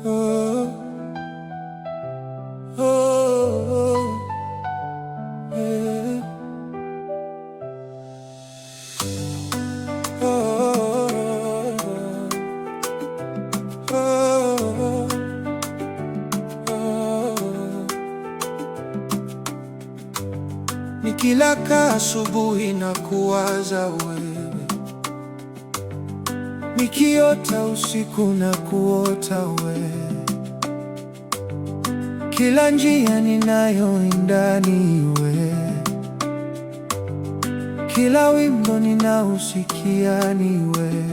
oh, oh, yeah. Oh, oh, oh. Nikilaka asubuhi na kuwaza wewe, nikiota usiku na kuota wewe, kila njia ninayoenda ni wewe, kila wimbo ninausikia ni wewe.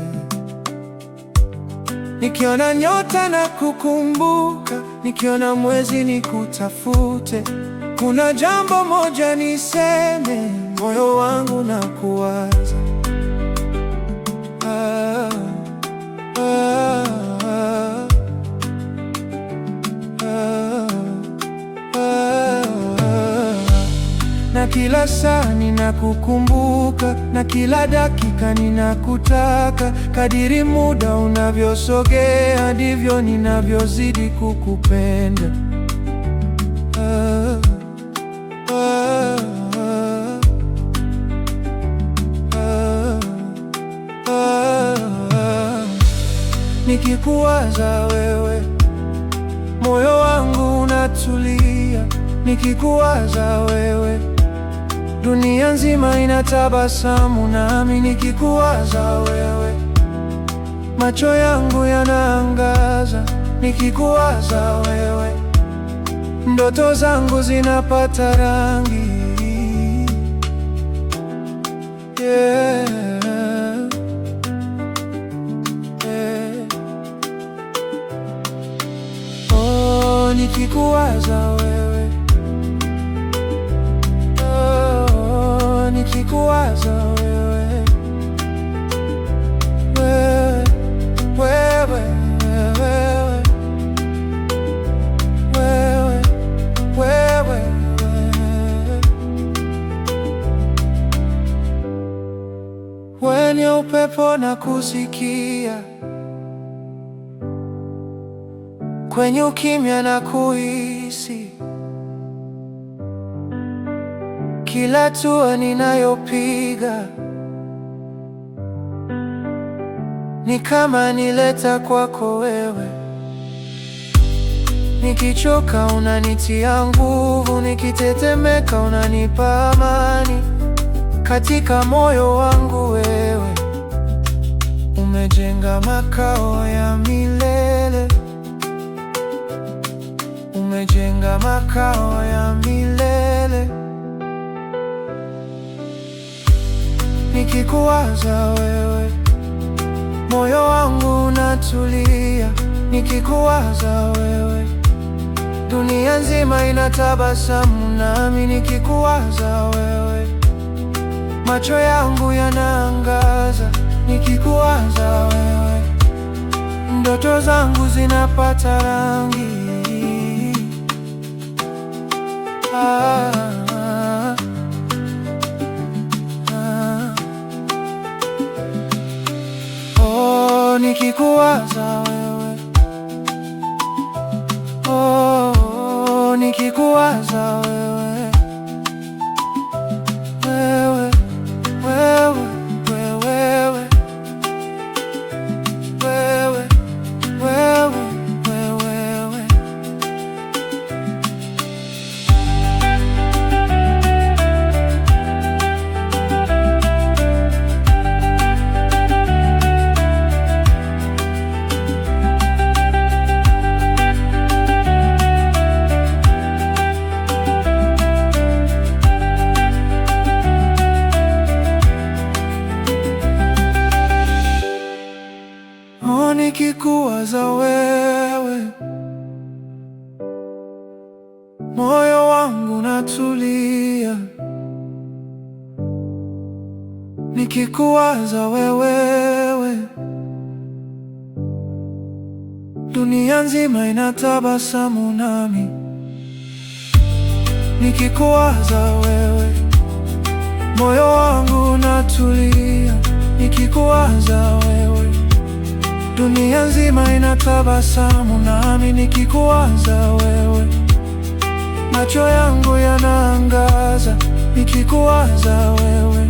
Nikiona nyota na kukumbuka, nikiona mwezi nikutafute. Kuna jambo moja niseme, moyo wangu na kuwaza. Ah, ah, ah, ah, ah. Na kila saa ninakukumbuka, na kila dakika ninakutaka. Kadiri muda unavyosogea, ndivyo ninavyozidi kukupenda. Ah, ah, ah, ah, ah. Nikikuwaza wewe, moyo wangu unatulia. Nikikuwaza wewe, dunia nzima inatabasamu nami. Nikikuwaza wewe, macho yangu yanaangaza. Nikikuwaza wewe, ndoto zangu zinapata rangi. Yeah. Yeah. Oh, nikikuwaza wewe, oh, nikikuwaza wewe, wewe, wewe, wewe, wewe, wewe, wenye upepo na kusikia, kwenye ukimya na kuhisi, kila hatua ninayopiga ni kama nileta kwako wewe. Nikichoka unanitia nguvu, nikitetemeka unanipa amani. Katika moyo wangu wewe umejenga makao ya milele, umejenga makao ya milele. Nikikuwaza wewe, moyo wangu unatulia. Nikikuwaza wewe, dunia nzima inatabasamu nami. Nikikuwaza wewe, macho yangu yanaangaza. Nikikuwaza wewe, ndoto zangu zinapata rangi. Ah, ah, ah. Oh, nikikuwaza wewe, oh, nikikuwaza wewe, wewe, wewe, wewe, wewe, wewe, wewe. Oh, nikikuwaza wewe, moyo wangu unatulia. Nikikuwaza wewe, dunia nzima inatabasamu nami. Nikikuwaza wewe, moyo wangu unatulia. Nikikuwaza wewe, Dunia nzima inatabasamu nami nikikuwaza wewe. Macho yangu yanaangaza nikikuwaza wewe.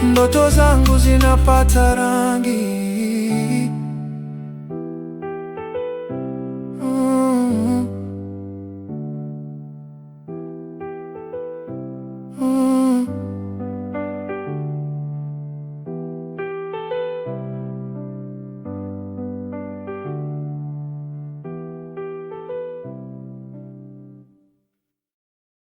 Ndoto zangu zinapata rangi